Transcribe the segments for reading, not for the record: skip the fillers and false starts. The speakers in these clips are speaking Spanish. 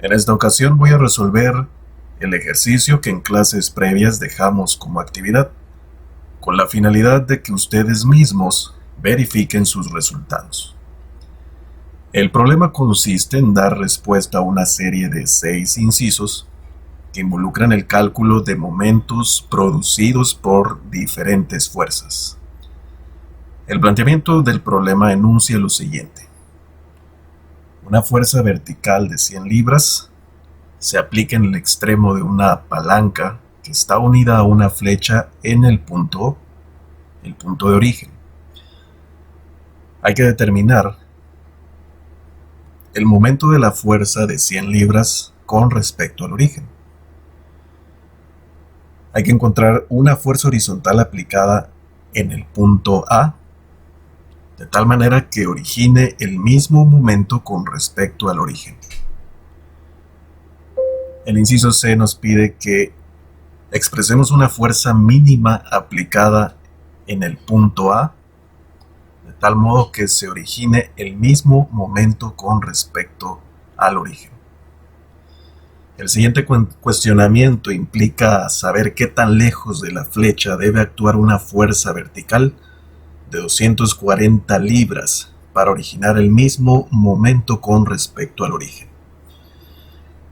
En esta ocasión voy a resolver el ejercicio que en clases previas dejamos como actividad, con la finalidad de que ustedes mismos verifiquen sus resultados. El problema consiste en dar respuesta a una serie de 6 incisos que involucran el cálculo de momentos producidos por diferentes fuerzas. El planteamiento del problema enuncia lo siguiente. Una fuerza vertical de 100 libras se aplica en el extremo de una palanca que está unida a una flecha en el punto O, el punto de origen. Hay que determinar el momento de la fuerza de 100 libras con respecto al origen. Hay que encontrar una fuerza horizontal aplicada en el punto A, de tal manera que origine el mismo momento con respecto al origen. El inciso C nos pide que expresemos una fuerza mínima aplicada en el punto A, de tal modo que se origine el mismo momento con respecto al origen. El siguiente cuestionamiento implica saber qué tan lejos de la flecha debe actuar una fuerza vertical de 240 libras para originar el mismo momento con respecto al origen.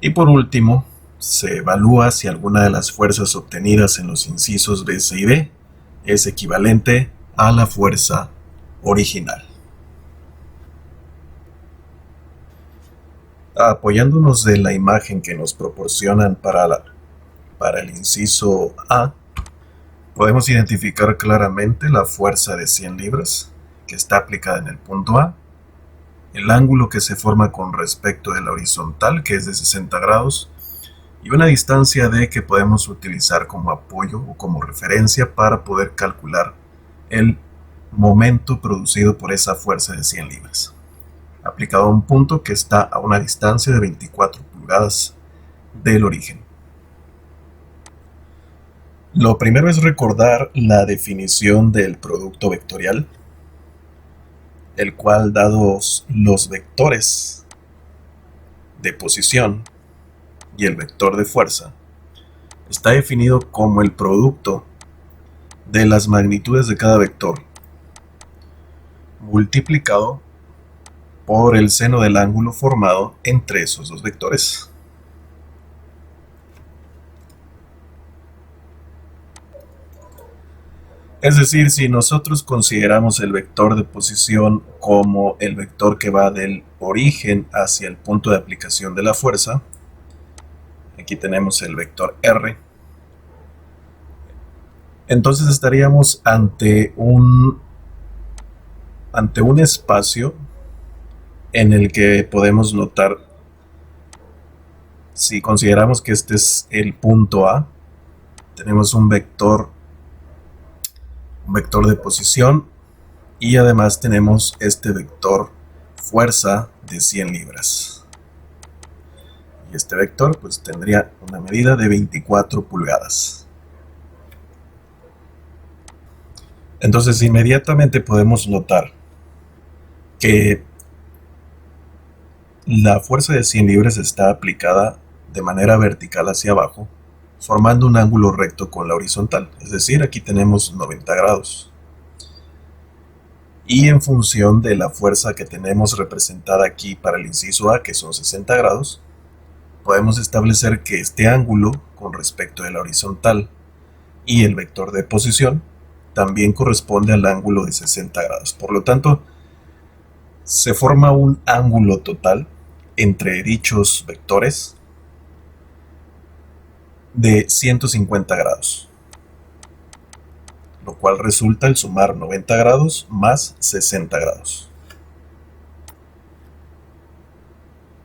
Y por último, se evalúa si alguna de las fuerzas obtenidas en los incisos B, C y D es equivalente a la fuerza original. Apoyándonos de la imagen que nos proporcionan para el inciso A, podemos identificar claramente la fuerza de 100 libras que está aplicada en el punto A, el ángulo que se forma con respecto de la horizontal, que es de 60 grados, y una distancia D que podemos utilizar como apoyo o como referencia para poder calcular el momento producido por esa fuerza de 100 libras, aplicado a un punto que está a una distancia de 24 pulgadas del origen. Lo primero es recordar la definición del producto vectorial, el cual, dados los vectores de posición y el vector de fuerza, está definido como el producto de las magnitudes de cada vector multiplicado por el seno del ángulo formado entre esos dos vectores. Es decir, si nosotros consideramos el vector de posición como el vector que va del origen hacia el punto de aplicación de la fuerza, aquí tenemos el vector R, entonces estaríamos ante un espacio en el que podemos notar, si consideramos que este es el punto A, tenemos un vector de posición y además tenemos este vector fuerza de 100 libras. Y este vector pues tendría una medida de 24 pulgadas. Entonces inmediatamente podemos notar que la fuerza de 100 libras está aplicada de manera vertical hacia abajo, formando un ángulo recto con la horizontal, es decir, aquí tenemos 90 grados. Y en función de la fuerza que tenemos representada aquí para el inciso A, que son 60 grados, podemos establecer que este ángulo con respecto de la horizontal y el vector de posición también corresponde al ángulo de 60 grados. Por lo tanto, se forma un ángulo total entre dichos vectores de 150 grados, lo cual resulta el sumar 90 grados más 60 grados.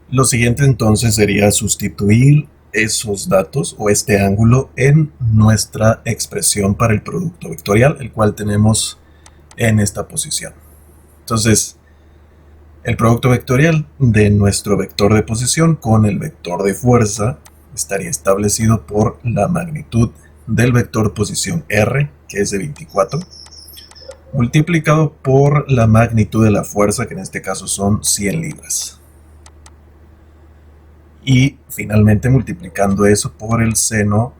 Lo siguiente entonces sería sustituir esos datos o este ángulo en nuestra expresión para el producto vectorial, el cual tenemos en esta posición. Entonces, el producto vectorial de nuestro vector de posición con el vector de fuerza estaría establecido por la magnitud del vector posición R, que es de 24, multiplicado por la magnitud de la fuerza, que en este caso son 100 libras. y finalmente multiplicando eso por el seno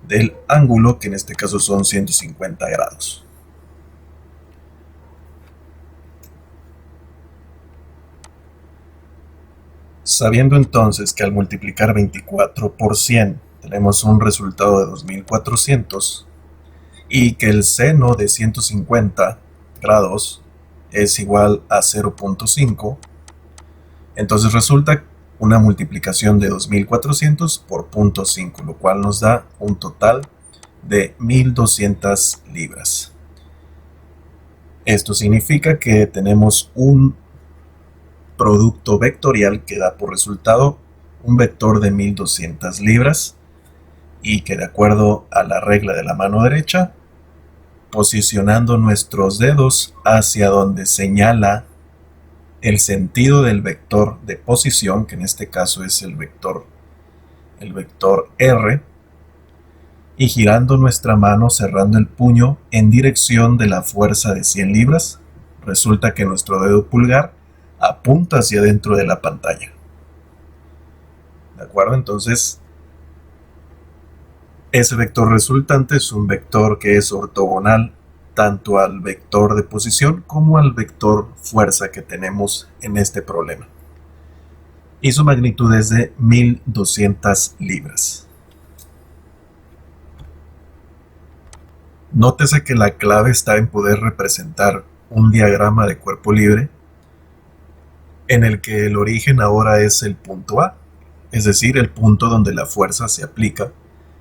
del ángulo, que en este caso son 150 grados. Sabiendo entonces que al multiplicar 24 por 100 tenemos un resultado de 2400 y que el seno de 150 grados es igual a 0.5, entonces resulta una multiplicación de 2400 por 0.5, lo cual nos da un total de 1200 libras. Esto significa que tenemos un producto vectorial que da por resultado un vector de 1200 libras y que, de acuerdo a la regla de la mano derecha, posicionando nuestros dedos hacia donde señala el sentido del vector de posición, que en este caso es el vector R, y girando nuestra mano, cerrando el puño en dirección de la fuerza de 100 libras, resulta que nuestro dedo pulgar apunta hacia dentro de la pantalla. ¿De acuerdo? Entonces, ese vector resultante es un vector que es ortogonal tanto al vector de posición como al vector fuerza que tenemos en este problema. Y su magnitud es de 1200 libras. Nótese que la clave está en poder representar un diagrama de cuerpo libre en el que el origen ahora es el punto A, es decir, el punto donde la fuerza se aplica,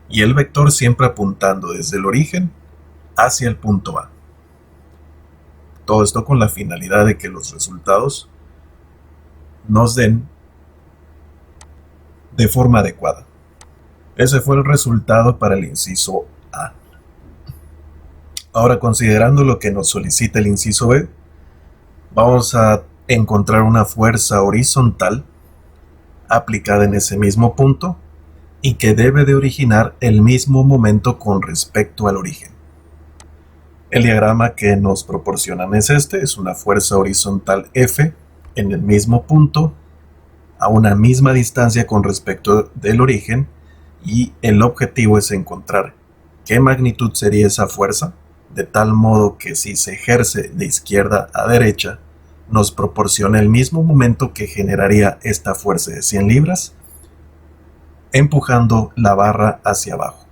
y el vector siempre apuntando desde el origen hacia el punto A. Todo esto con la finalidad de que los resultados nos den de forma adecuada. Ese fue el resultado para el inciso A. Ahora, considerando lo que nos solicita el inciso B, vamos a encontrar una fuerza horizontal aplicada en ese mismo punto y que debe de originar el mismo momento con respecto al origen. El diagrama que nos proporcionan es este, es una fuerza horizontal F en el mismo punto, a una misma distancia con respecto del origen, y el objetivo es encontrar qué magnitud sería esa fuerza, de tal modo que si se ejerce de izquierda a derecha, nos proporciona el mismo momento que generaría esta fuerza de 100 libras, empujando la barra hacia abajo.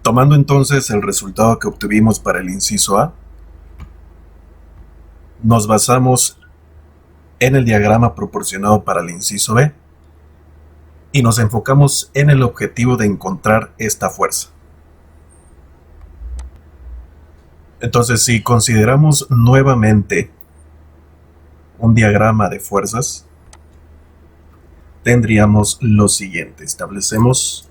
Tomando entonces el resultado que obtuvimos para el inciso A, nos basamos en el diagrama proporcionado para el inciso B y nos enfocamos en el objetivo de encontrar esta fuerza. Entonces, si consideramos nuevamente un diagrama de fuerzas, tendríamos lo siguiente. Establecemos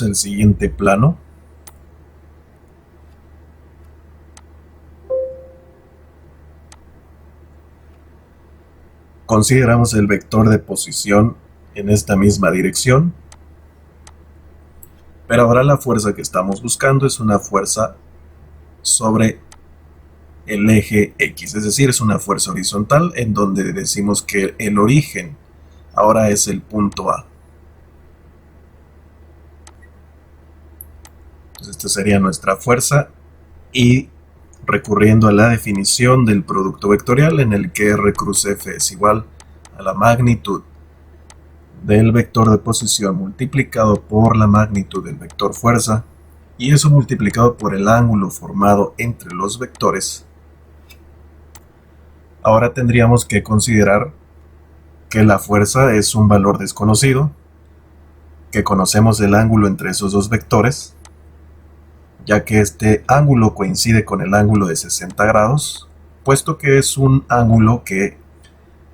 el siguiente plano. Consideramos el vector de posición en esta misma dirección, pero ahora la fuerza que estamos buscando es una fuerza sobre el eje X, es decir, es una fuerza horizontal en donde decimos que el origen ahora es el punto A. Entonces, esta sería nuestra fuerza, y recurriendo a la definición del producto vectorial en el que R cruz F es igual a la magnitud del vector de posición multiplicado por la magnitud del vector fuerza, y eso multiplicado por el ángulo formado entre los vectores, ahora tendríamos que considerar que la fuerza es un valor desconocido, que conocemos el ángulo entre esos dos vectores, ya que este ángulo coincide con el ángulo de 60 grados, puesto que es un ángulo que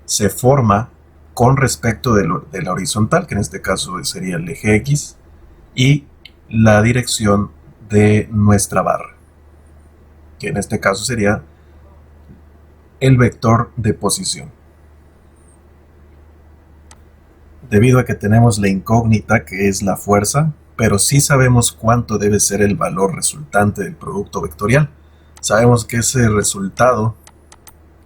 se forma con respecto de la horizontal, que en este caso sería el eje X, y la dirección de nuestra barra, que en este caso sería el vector de posición. Debido a que tenemos la incógnita que es la fuerza, pero sí sabemos cuánto debe ser el valor resultante del producto vectorial. Sabemos que ese resultado,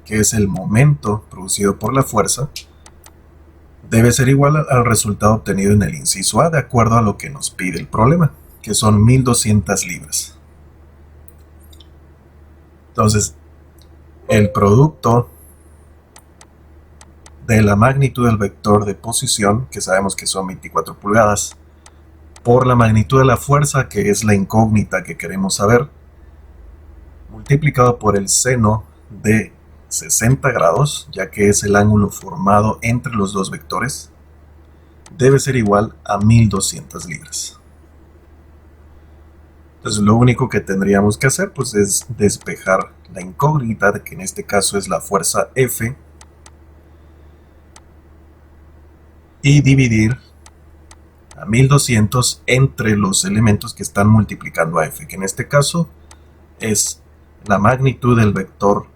que es el momento producido por la fuerza, debe ser igual al resultado obtenido en el inciso A de acuerdo a lo que nos pide el problema, que son 1200 libras. Entonces, el producto de la magnitud del vector de posición, que sabemos que son 24 pulgadas, por la magnitud de la fuerza, que es la incógnita que queremos saber, multiplicado por el seno de 60 grados, ya que es el ángulo formado entre los dos vectores, debe ser igual a 1200 libras. Entonces lo único que tendríamos que hacer pues es despejar la incógnita, que en este caso es la fuerza F, y dividir a 1200 entre los elementos que están multiplicando a F, que en este caso es la magnitud del vector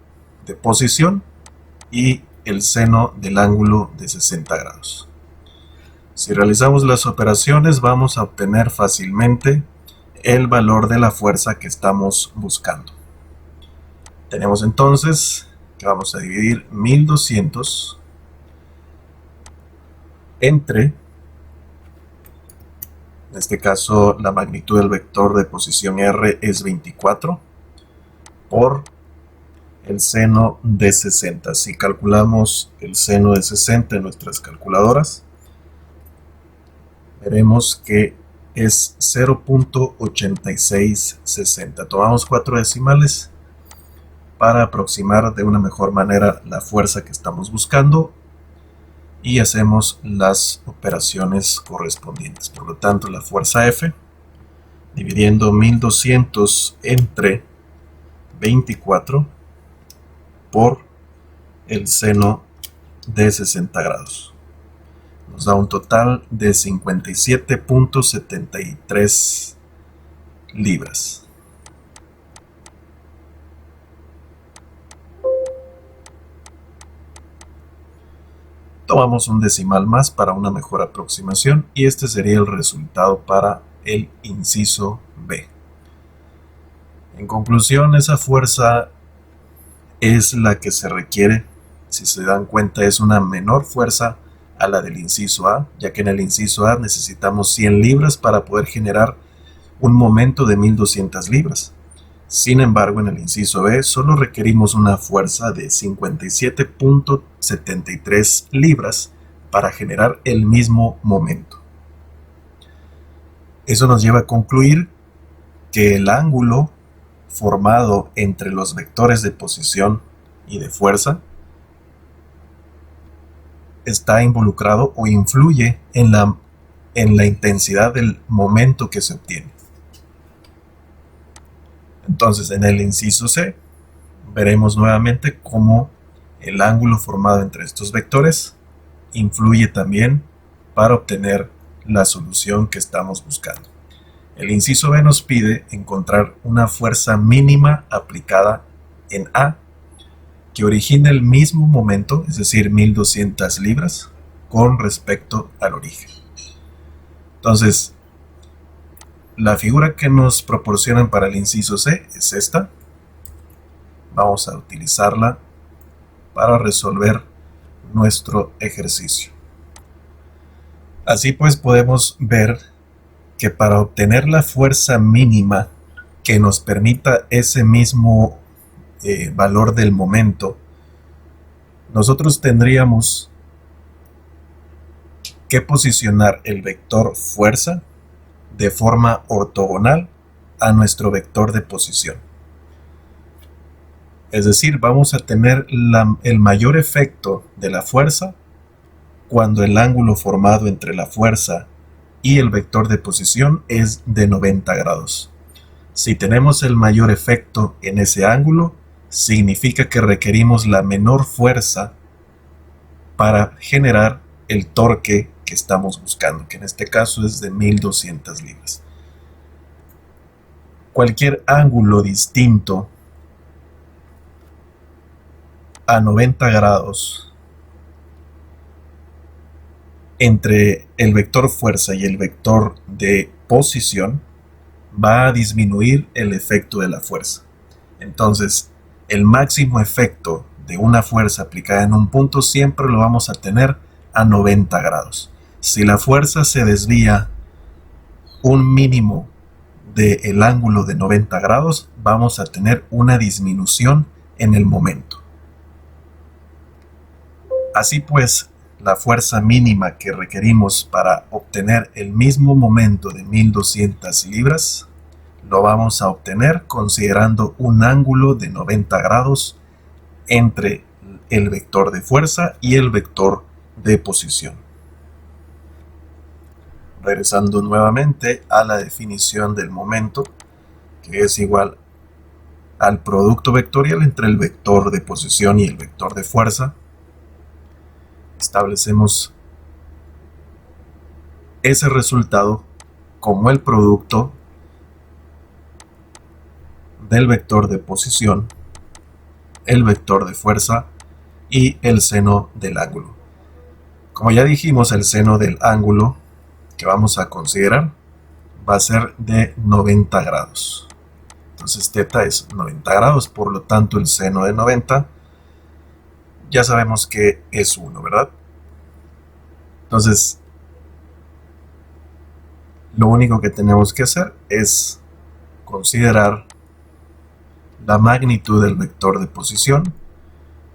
de posición y el seno del ángulo de 60 grados. Si realizamos las operaciones vamos a obtener fácilmente el valor de la fuerza que estamos buscando. Tenemos entonces que vamos a dividir 1200 entre, en este caso la magnitud del vector de posición R es 24, por el seno de 60. Si calculamos el seno de 60 en nuestras calculadoras, veremos que es 0.8660. Tomamos 4 decimales para aproximar de una mejor manera la fuerza que estamos buscando y hacemos las operaciones correspondientes. Por lo tanto, la fuerza F, dividiendo 1200 entre 24 por el seno de 60 grados, nos da un total de 57.73 libras. Tomamos un decimal más para una mejor aproximación y este sería el resultado para el inciso B. En conclusión, esa fuerza es la que se requiere. Si se dan cuenta, es una menor fuerza a la del inciso A, ya que en el inciso A necesitamos 100 libras para poder generar un momento de 1200 libras. Sin embargo, en el inciso B solo requerimos una fuerza de 57.73 libras para generar el mismo momento. Eso nos lleva a concluir que el ángulo formado entre los vectores de posición y de fuerza está involucrado o influye en la intensidad del momento que se obtiene. Entonces, en el inciso C, veremos nuevamente cómo el ángulo formado entre estos vectores influye también para obtener la solución que estamos buscando. El inciso B nos pide encontrar una fuerza mínima aplicada en A que origine el mismo momento, es decir, 1200 libras, con respecto al origen. Entonces, la figura que nos proporcionan para el inciso C es esta. Vamos a utilizarla para resolver nuestro ejercicio. Así pues podemos ver que para obtener la fuerza mínima que nos permita ese mismo valor del momento, nosotros tendríamos que posicionar el vector fuerza de forma ortogonal a nuestro vector de posición. Es decir, vamos a tener el mayor efecto de la fuerza cuando el ángulo formado entre la fuerza y el vector de posición es de 90 grados. Si tenemos el mayor efecto en ese ángulo, significa que requerimos la menor fuerza para generar el torque que estamos buscando, que en este caso es de 1200 libras. Cualquier ángulo distinto a 90 grados entre el vector fuerza y el vector de posición, va a disminuir el efecto de la fuerza. Entonces, el máximo efecto de una fuerza aplicada en un punto siempre lo vamos a tener a 90 grados. Si la fuerza se desvía un mínimo del ángulo de 90 grados, vamos a tener una disminución en el momento. Así pues, la fuerza mínima que requerimos para obtener el mismo momento de 1200 libras lo vamos a obtener considerando un ángulo de 90 grados entre el vector de fuerza y el vector de posición. Regresando nuevamente a la definición del momento, que es igual al producto vectorial entre el vector de posición y el vector de fuerza, establecemos ese resultado como el producto del vector de posición, el vector de fuerza y el seno del ángulo. Como ya dijimos, el seno del ángulo que vamos a considerar va a ser de 90 grados. Entonces θ es 90 grados, por lo tanto el seno de 90 ya sabemos que es 1, ¿verdad? Entonces, lo único que tenemos que hacer es considerar la magnitud del vector de posición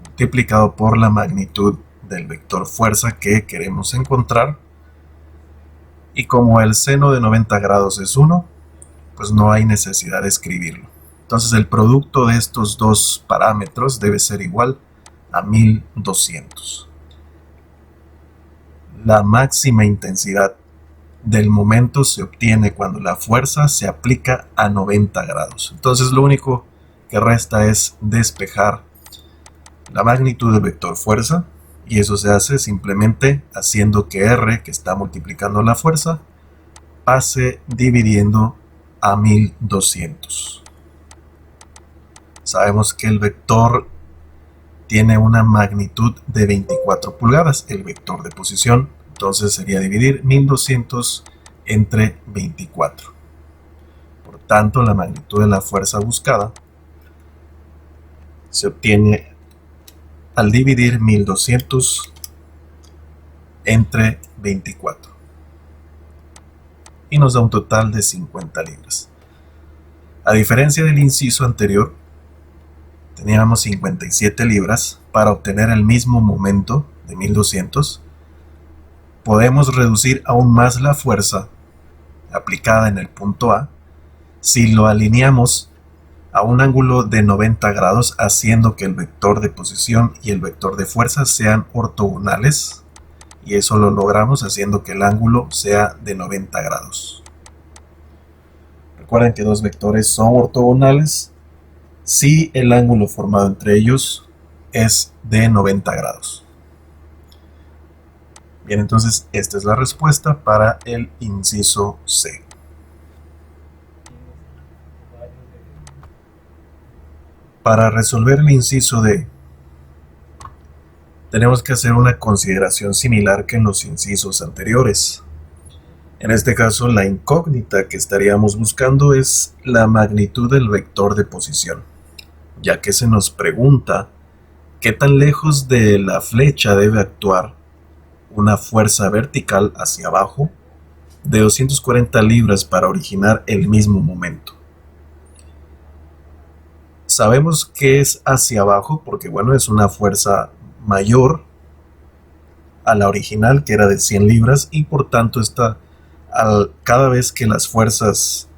multiplicado por la magnitud del vector fuerza que queremos encontrar, y como el seno de 90 grados es 1, pues no hay necesidad de escribirlo. Entonces el producto de estos dos parámetros debe ser igual a 1200. La máxima intensidad del momento se obtiene cuando la fuerza se aplica a 90 grados. Entonces lo único que resta es despejar la magnitud del vector fuerza, y eso se hace simplemente haciendo que R, que está multiplicando la fuerza, pase dividiendo a 1200. Sabemos que el vector tiene una magnitud de 24 pulgadas, el vector de posición, entonces sería dividir 1200 entre 24. Por tanto, la magnitud de la fuerza buscada se obtiene al dividir 1200 entre 24 y nos da un total de 50 libras. A diferencia del inciso anterior, teníamos 57 libras. Para obtener el mismo momento de 1200, podemos reducir aún más la fuerza aplicada en el punto A si lo alineamos a un ángulo de 90 grados, haciendo que el vector de posición y el vector de fuerza sean ortogonales, y eso lo logramos haciendo que el ángulo sea de 90 grados. Recuerden que dos vectores son ortogonales si el ángulo formado entre ellos es de 90 grados. Bien, entonces esta es la respuesta para el inciso C. Para resolver el inciso D, tenemos que hacer una consideración similar que en los incisos anteriores. En este caso, la incógnita que estaríamos buscando es la magnitud del vector de posición, ya que se nos pregunta qué tan lejos de la flecha debe actuar una fuerza vertical hacia abajo de 240 libras para originar el mismo momento. Sabemos que es hacia abajo porque, bueno, es una fuerza mayor a la original, que era de 100 libras, y por tanto cada vez que las fuerzas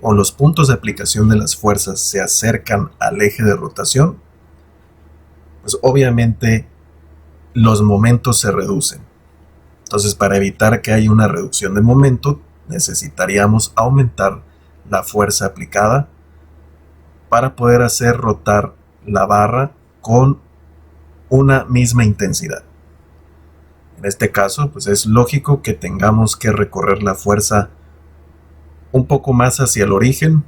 o los puntos de aplicación de las fuerzas se acercan al eje de rotación, pues obviamente los momentos se reducen. Entonces, para evitar que haya una reducción de momento, necesitaríamos aumentar la fuerza aplicada para poder hacer rotar la barra con una misma intensidad. En este caso, pues es lógico que tengamos que recorrer la fuerza un poco más hacia el origen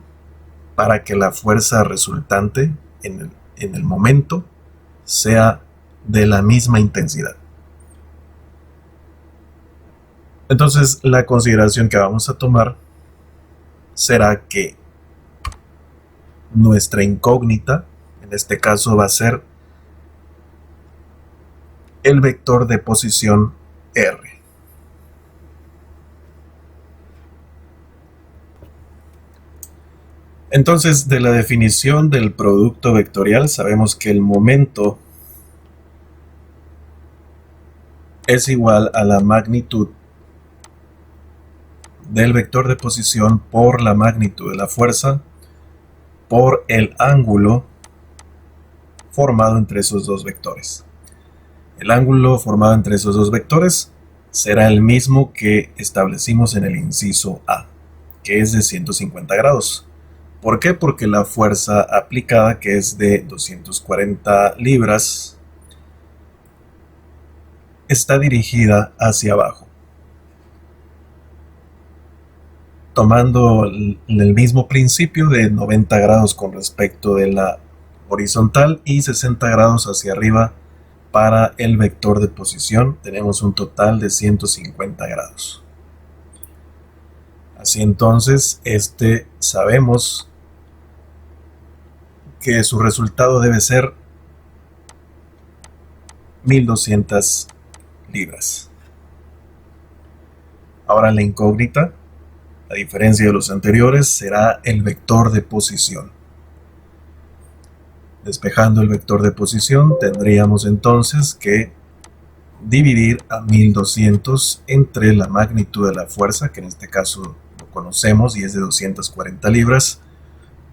para que la fuerza resultante en el momento sea de la misma intensidad. Entonces, la consideración que vamos a tomar será que nuestra incógnita, en este caso, va a ser el vector de posición R. Entonces, de la definición del producto vectorial, sabemos que el momento es igual a la magnitud del vector de posición por la magnitud de la fuerza por el ángulo formado entre esos dos vectores. El ángulo formado entre esos dos vectores será el mismo que establecimos en el inciso A, que es de 150 grados. ¿Por qué? Porque la fuerza aplicada, que es de 240 libras, está dirigida hacia abajo. Tomando el mismo principio de 90 grados con respecto de la horizontal y 60 grados hacia arriba para el vector de posición, tenemos un total de 150 grados. Así entonces, sabemos que su resultado debe ser 1200 libras. Ahora la incógnita, a diferencia de los anteriores, será el vector de posición. Despejando el vector de posición, tendríamos entonces que dividir a 1200 entre la magnitud de la fuerza, que en este caso lo conocemos y es de 240 libras,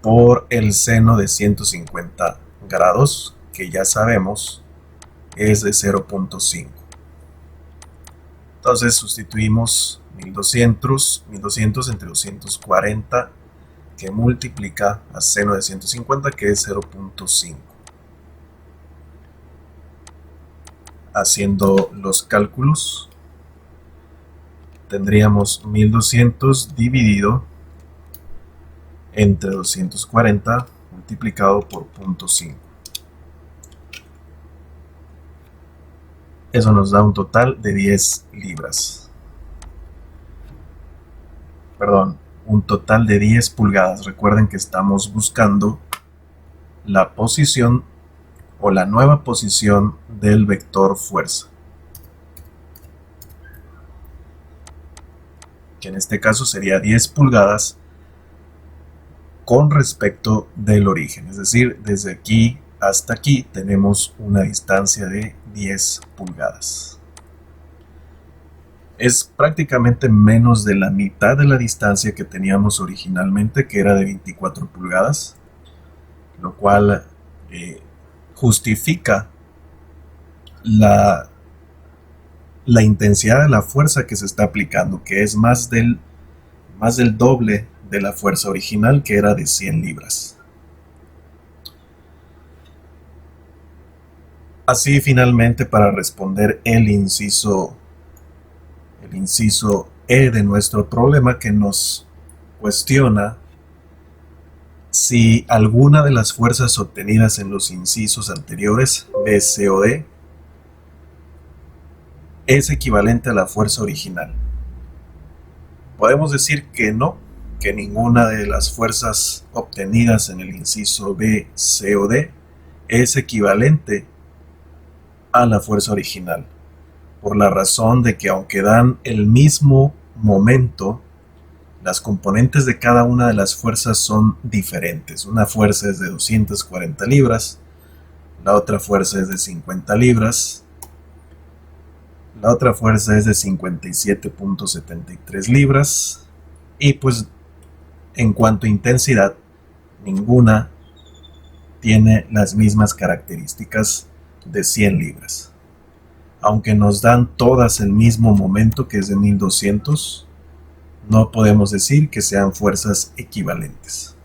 por el seno de 150 grados, que ya sabemos es de 0.5. Entonces sustituimos 1200 entre 240, que multiplica a seno de 150, que es 0.5. Haciendo los cálculos, tendríamos 1200 dividido entre 240 multiplicado por 0.5. Eso nos da un total de 10 libras. Perdón, un total de 10 pulgadas. Recuerden que estamos buscando la posición o la nueva posición del vector fuerza, que en este caso sería 10 pulgadas con respecto del origen. Es decir, desde aquí hasta aquí tenemos una distancia de 10 pulgadas. Es prácticamente menos de la mitad de la distancia que teníamos originalmente, que era de 24 pulgadas, lo cual justifica la intensidad de la fuerza que se está aplicando, que es más del doble de la fuerza original, que era de 100 libras. Así, finalmente, para responder el inciso E de nuestro problema, que nos cuestiona si alguna de las fuerzas obtenidas en los incisos anteriores, B, C o D, es equivalente a la fuerza original. Podemos decir que no, que ninguna de las fuerzas obtenidas en el inciso B, C o D es equivalente a la fuerza original, por la razón de que aunque dan el mismo momento, las componentes de cada una de las fuerzas son diferentes. Una fuerza es de 240 libras, la otra fuerza es de 50 libras, la otra fuerza es de 57.73 libras, y pues en cuanto a intensidad, ninguna tiene las mismas características de 100 libras. Aunque nos dan todas el mismo momento, que es de 1200, no podemos decir que sean fuerzas equivalentes.